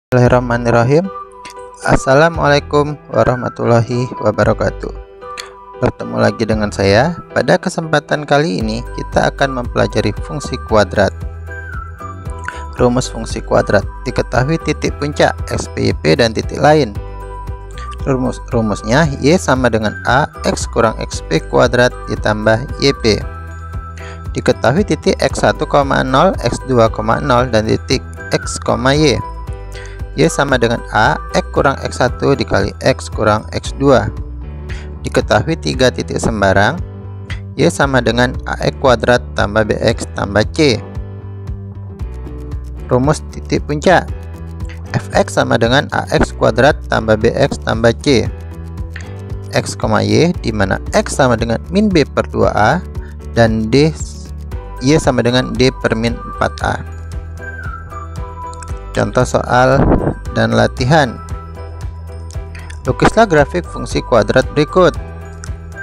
Bismillahirrahmanirrahim. Assalamualaikum warahmatullahi wabarakatuh. Bertemu lagi dengan saya. Pada kesempatan kali ini kita akan mempelajari fungsi kuadrat. Rumus fungsi kuadrat. Diketahui titik puncak X, Y, P dan titik lain. Rumusnya Y sama dengan A X kurang XP kuadrat ditambah YP. Diketahui titik X1,0, X2,0 dan titik X, Y. Y sama dengan A X kurang X1 dikali X kurang X2. Diketahui 3 titik sembarang. Y sama dengan AX kuadrat tambah BX tambah C. Rumus titik puncak. Fx sama dengan AX kuadrat tambah BX tambah C. X, Y di mana X sama dengan min B per 2A dan Y sama dengan D per min 4A. Contoh soal dan latihan. Lukislah grafik fungsi kuadrat berikut.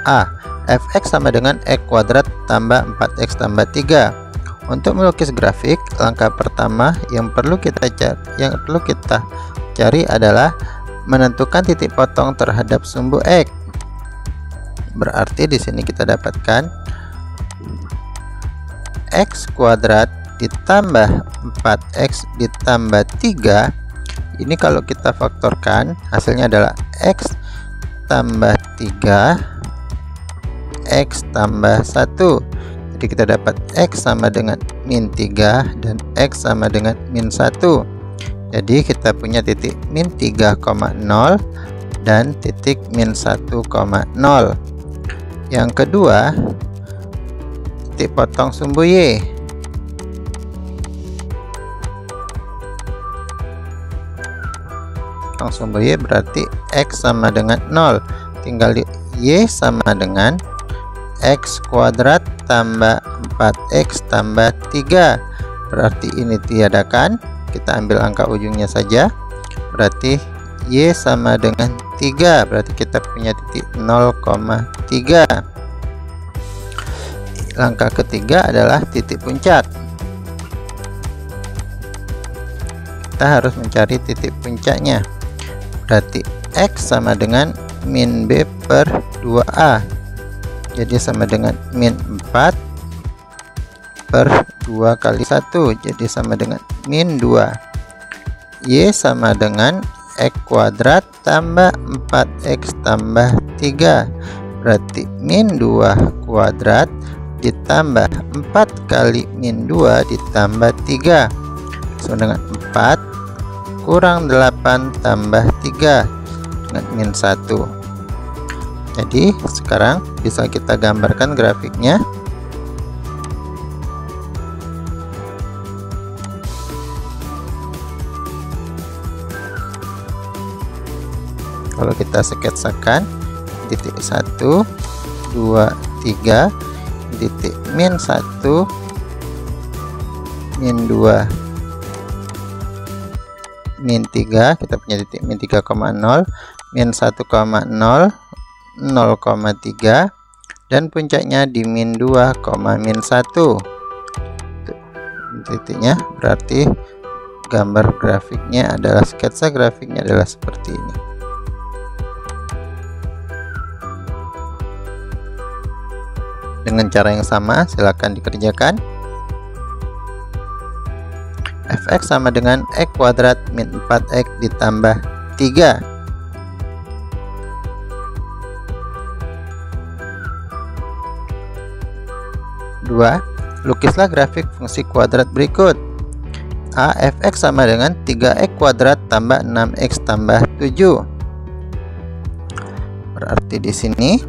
A. Fx sama dengan X kuadrat tambah 4X tambah 3. Untuk melukis grafik, langkah pertama yang perlu kita cari adalah menentukan titik potong terhadap sumbu X. Berarti di sini kita dapatkan X kuadrat ditambah 4X ditambah 3. Ini kalau kita faktorkan hasilnya adalah X tambah 3 X tambah 1. Jadi kita dapat X sama dengan min 3 dan X sama dengan min 1. Jadi kita punya titik min 3,0 dan titik min 1,0. Yang kedua, titik potong sumbu Y. Sumbu Y berarti X sama dengan 0, tinggal Y sama dengan X kuadrat tambah 4X tambah 3. Berarti ini tiadakan, kita ambil angka ujungnya saja, berarti Y sama dengan 3, berarti kita punya titik 0,3. Langkah ketiga adalah titik puncak. Kita harus mencari titik puncaknya. Berarti X sama dengan min B per 2A. Jadi sama dengan min 4 per 2 kali 1. Jadi sama dengan min 2. Y sama dengan X kuadrat tambah 4X tambah 3. Berarti min 2 kuadrat ditambah 4 kali min 2 ditambah 3. Sama dengan 4 kurang 8 tambah 3 dengan min 1. Jadi sekarang bisa kita gambarkan grafiknya. Kalau kita sketsakan titik 1 2 3, titik min 1 min 2 min 3, kita punya titik min 3,0, min 1,0, 0,3 dan puncaknya di min 2, min 1. Titiknya berarti gambar grafiknya adalah, sketsa grafiknya adalah seperti ini. Dengan cara yang sama silakan dikerjakan. Fx sama dengan X kuadrat min 4X ditambah 3. Dua, lukislah grafik fungsi kuadrat berikut. A. Fx sama dengan 3X kuadrat tambah 6X tambah 7. Berarti di sini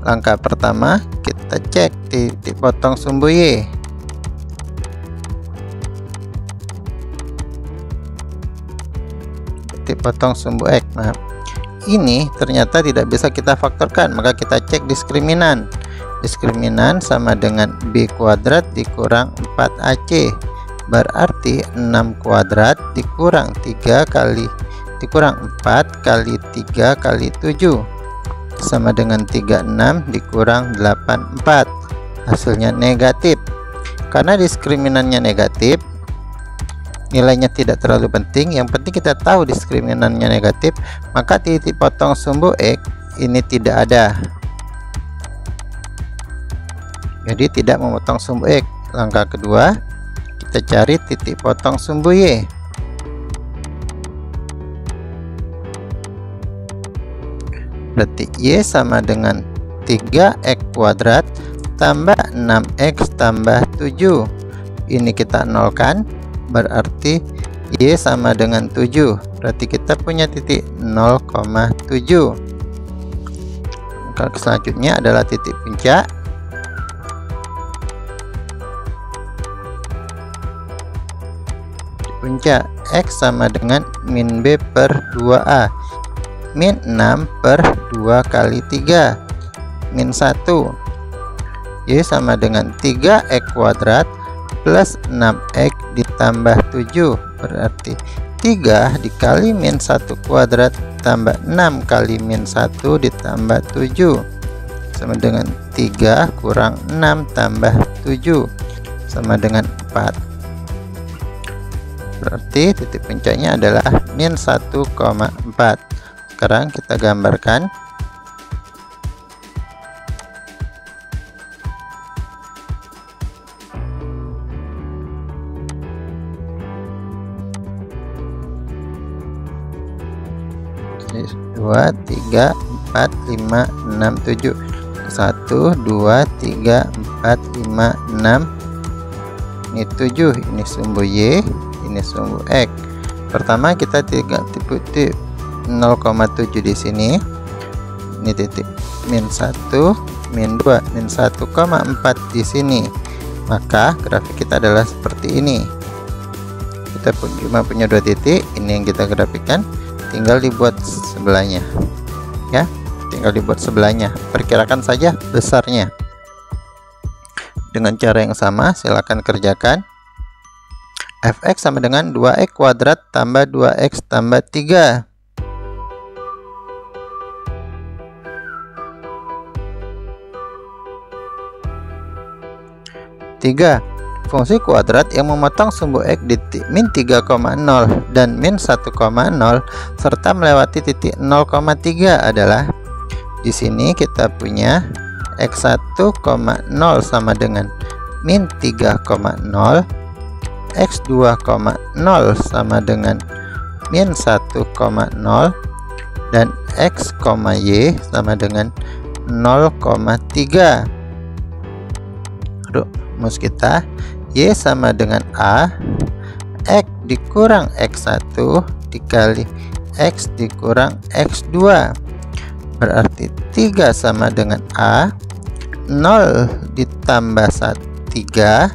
langkah pertama kita cek titik potong sumbu Y. Titik potong sumbu X. Nah, ini ternyata tidak bisa kita faktorkan, maka kita cek diskriminan. Diskriminan sama dengan B kuadrat dikurang 4AC. Berarti 6 kuadrat dikurang 3 kali dikurang 4 kali 3 kali 7 sama dengan 36 dikurang 84. Hasilnya negatif. Karena diskriminannya negatif, nilainya tidak terlalu penting, yang penting kita tahu diskriminannya negatif, maka titik potong sumbu X ini tidak ada, jadi tidak memotong sumbu X. Langkah kedua, kita cari titik potong sumbu Y. Berarti Y sama dengan 3x kuadrat tambah 6x tambah 7. Ini kita nolkan, berarti Y sama dengan 7. Berarti kita punya titik 0,7. Langkah selanjutnya adalah titik puncak. Puncak X sama dengan min B per 2A, min 6 per 2 kali 3, min 1. Y sama dengan 3x kuadrat plus 6x ditambah 7, berarti 3 dikali min 1 kuadrat tambah 6 kali min 1 ditambah 7 sama dengan 3 kurang 6 tambah 7 sama dengan 4. Berarti titik puncaknya adalah min 1,4. Sekarang kita gambarkan. Jadi 2, 3, 4, 5, 6, 7. 1, 2, 3, 4, 5, 6. Ini 7, ini sumbu Y, ini sumbu X. Pertama kita titik 0,7 di sini. Ini titik min 1, min 2, min 1,4 di sini. Maka grafik kita adalah seperti ini. Kita cuma punya 2 titik, ini yang kita grafikkan. Tinggal dibuat sebelahnya. Ya, tinggal dibuat sebelahnya. Perkirakan saja besarnya. Dengan cara yang sama, silakan kerjakan. Fx sama dengan 2x kuadrat tambah 2x tambah 3. 3. Fungsi kuadrat yang memotong sumbu X di min 3,0 dan min 1,0 serta melewati titik 0,3 adalah, di sini kita punya X1,0 sama dengan min 3,0, X2,0 sama dengan min 1,0, dan X, Y sama dengan 0,3. Rumus kita Y sama dengan A, X dikurang X1 dikali X dikurang X2, berarti 3 sama dengan A, 0 ditambah 3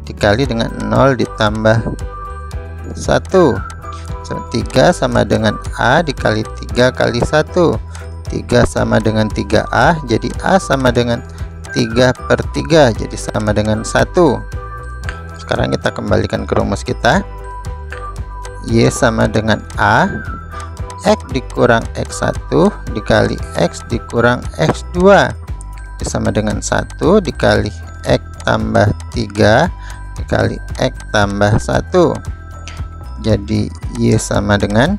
dikali dengan 0 ditambah 1. 3 sama dengan A dikali 3 kali 1. 3 sama dengan 3A, jadi A sama dengan 3/3, jadi sama dengan 1. Sekarang kita kembalikan ke rumus kita. Y sama dengan A, X dikurang X1 dikali X dikurang X2 sama dengan 1 dikali X tambah 3 dikali X tambah 1. Jadi Y sama dengan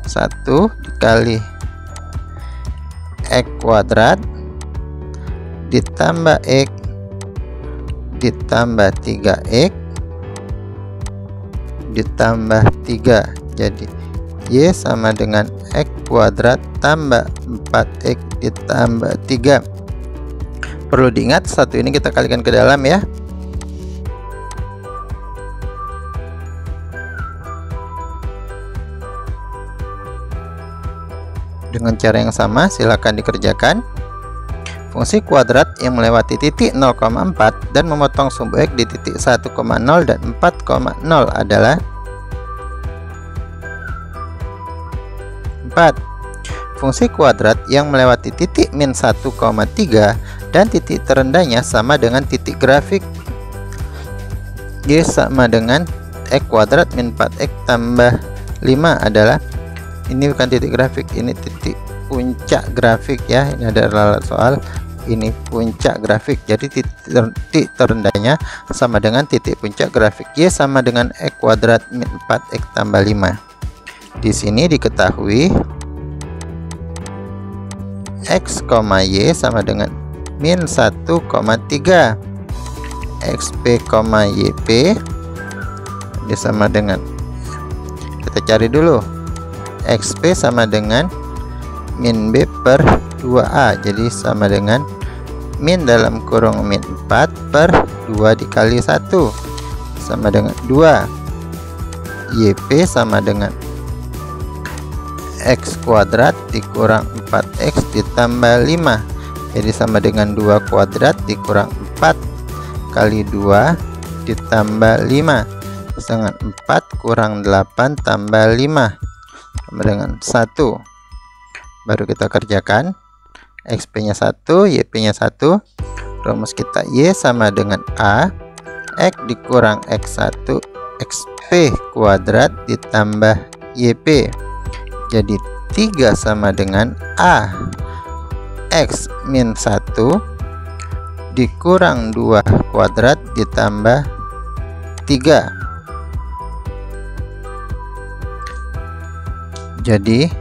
1 dikali X kuadrat ditambah X ditambah 3X ditambah 3. Jadi Y sama dengan X kuadrat tambah 4X ditambah 3. Perlu diingat, satu ini kita kalikan ke dalam ya. Dengan cara yang sama silakan dikerjakan. Fungsi kuadrat yang melewati titik 0,4 dan memotong sumbu X di titik 1,0 dan 4,0 adalah 4. Fungsi kuadrat yang melewati titik min 1,3 dan titik terendahnya sama dengan titik grafik. Y sama dengan X kuadrat min 4X tambah 5 adalah, ini bukan titik grafik, ini titik puncak grafik ya. Ini ada lalat soal. ini puncak grafik. Jadi titik terendahnya sama dengan titik puncak grafik. Y sama dengan X kuadrat min 4X tambah 5. Di sini diketahui X, Y sama dengan min 1,3. XP, YP ini sama dengan, kita cari dulu, XP sama dengan min B per 2A, jadi sama dengan min dalam kurung min 4 per 2 dikali 1 sama dengan 2. YP sama dengan X kuadrat dikurang 4X ditambah 5, jadi sama dengan 2 kuadrat dikurang 4 kali 2 ditambah 5 dengan 4 kurang 8 tambah 5 sama dengan 1. Baru kita kerjakan. XP nya 1, YP nya 1. Rumus kita Y sama dengan A X dikurang X1 XP kuadrat ditambah YP, jadi 3 sama dengan A X min 1 dikurang 2 kuadrat ditambah 3, jadi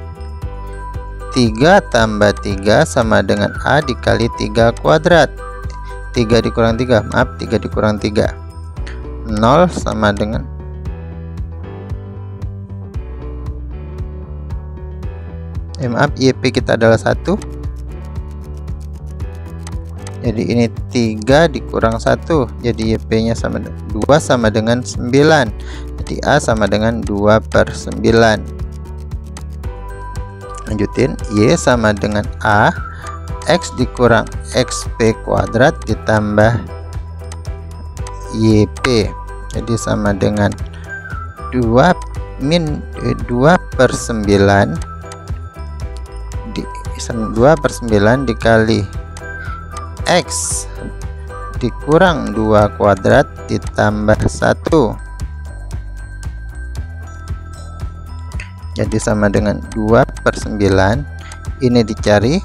3 tambah 3 sama dengan A dikali 3 kuadrat. 3 dikurang 3, maaf, 3 dikurang 3, 0 sama dengan YP kita adalah 1. Jadi ini 3 dikurang 1, jadi YP nya sama 2 sama dengan 9. Jadi A sama dengan 2 per 9. Lanjutin, Y sama dengan A X dikurang XP kuadrat ditambah YP, jadi sama dengan 2 per 9 dikali X dikurang 2 kuadrat ditambah 1, jadi sama dengan 2 per 9. Ini dicari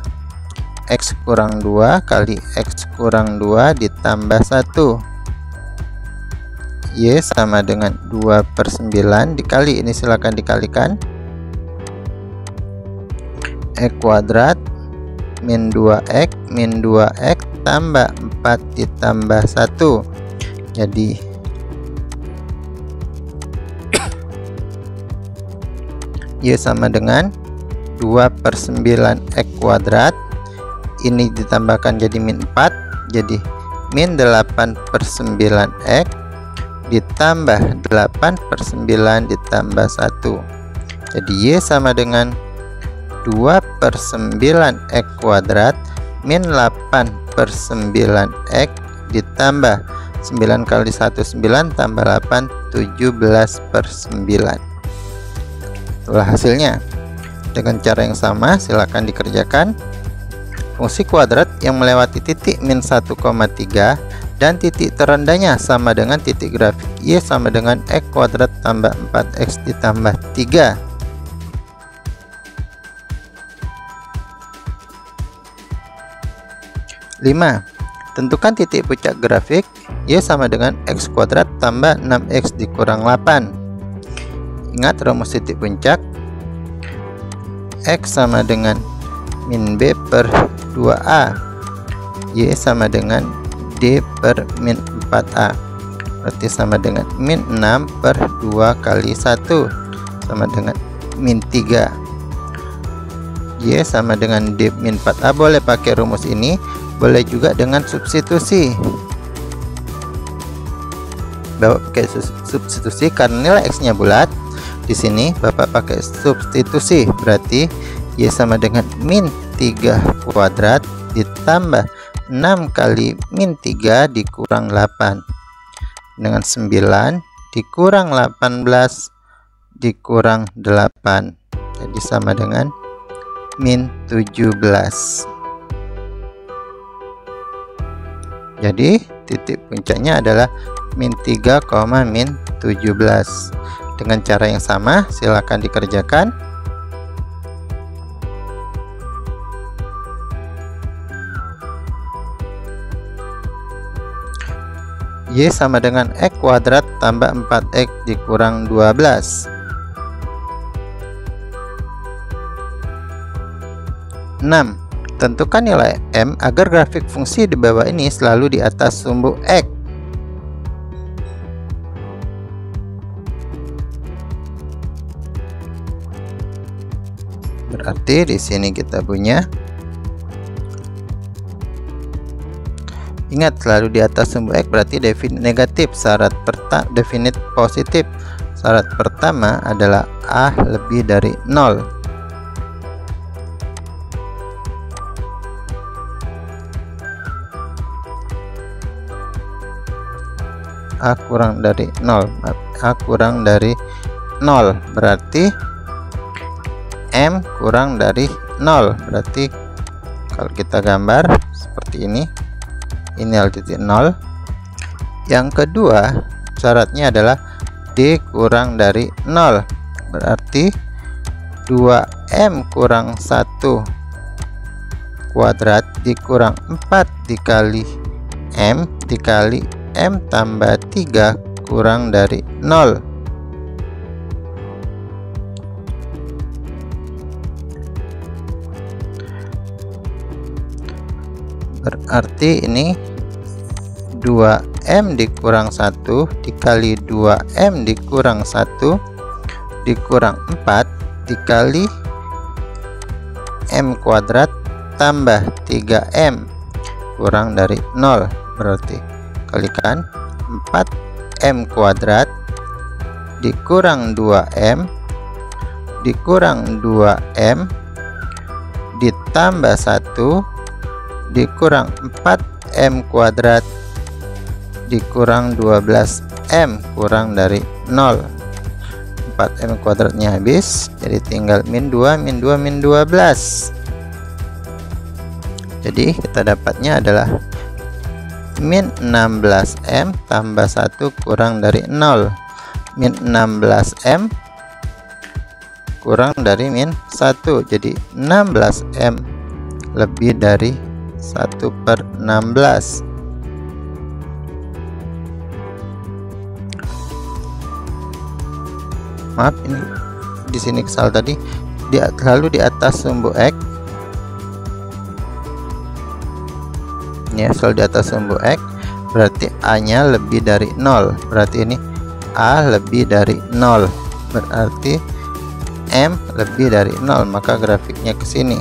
X kurang 2 kali X kurang 2 ditambah 1. Y sama dengan 2 per 9 dikali, ini silakan dikalikan, X kuadrat min 2X min 2X tambah 4 ditambah 1, jadi Y sama dengan 2 per 9 X kuadrat, ini ditambahkan jadi min 4, jadi min 8 per 9 X ditambah 8 per 9 ditambah 1, jadi Y sama dengan 2 per 9 X kuadrat min 8 per 9 X ditambah 9 kali 1 9 tambah 8 17 per 9. Itulah hasilnya. Dengan cara yang sama silakan dikerjakan. Fungsi kuadrat yang melewati titik min 1,3 dan titik terendahnya sama dengan titik grafik Y sama dengan X kuadrat tambah 4X ditambah 3. Tentukan titik puncak grafik Y sama dengan X kuadrat tambah 6X dikurang 8. Ingat rumus titik puncak, X sama dengan min B per 2A, Y sama dengan D per min 4A, berarti sama dengan min 6 per 2 kali 1 sama dengan min 3. Y sama dengan D min 4A, boleh pakai rumus ini, boleh juga dengan substitusi. Bapak pakai substitusi karena nilai X nya bulat. Di sini Bapak pakai substitusi, berarti Y sama dengan min 3 kuadrat ditambah 6 kali min 3 dikurang 8 dengan 9 dikurang 18 dikurang 8, jadi sama dengan min 17. Jadi titik puncaknya adalah min 3, min 17. Dengan cara yang sama silakan dikerjakan. Y sama dengan X kuadrat tambah 4X dikurang 12. 6. Tentukan nilai M agar grafik fungsi di bawah ini selalu di atas sumbu X. Berarti di sini kita punya, ingat selalu di atas sumbu X berarti definit negatif. Definit positif. Syarat pertama adalah A lebih dari 0. A kurang dari 0. A kurang dari 0 berarti M kurang dari 0. Berarti kalau kita gambar seperti ini L titik 0. Yang kedua syaratnya adalah D kurang dari 0. Berarti 2M kurang 1 kuadrat dikurang 4 dikali M dikali M tambah 3 kurang dari 0. Berarti ini 2M dikurang 1 dikali 2M dikurang 1 dikurang 4 dikali M kuadrat tambah 3M kurang dari 0. Berarti kalikan 4M kuadrat dikurang 2M dikurang 2M ditambah 1 dikurang 4M kuadrat dikurang 12M kurang dari 0. 4M kuadratnya habis, jadi tinggal min 2 min 2 min 12. Jadi kita dapatnya adalah min 16M tambah 1 kurang dari 0. Min 16M kurang dari min 1, jadi 16M lebih dari 1/16. Maaf, ini di sini kesal tadi, lalu di atas sumbu X. Ini selalu di atas sumbu X, berarti A-nya lebih dari 0. Berarti ini A lebih dari 0. Berarti M lebih dari 0, maka grafiknya ke sini.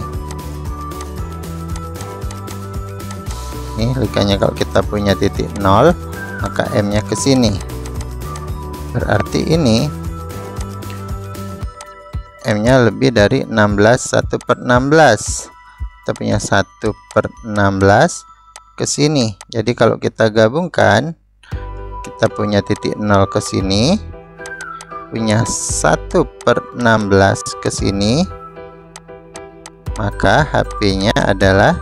Ini likannya kalau kita punya titik 0, maka M-nya ke sini. Berarti ini M-nya lebih dari 16 1/16. Kita punya 1/16 ke sini. Jadi kalau kita gabungkan, kita punya titik 0 ke sini, punya 1/16 ke sini, maka HP-nya adalah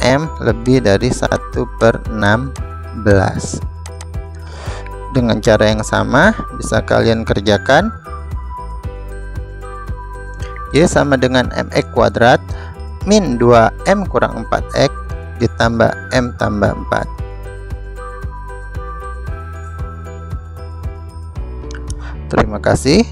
M lebih dari 1/16. Dengan cara yang sama bisa kalian kerjakan. Y sama dengan MX kuadrat min 2M kurang 4X ditambah M tambah 4. Terima kasih.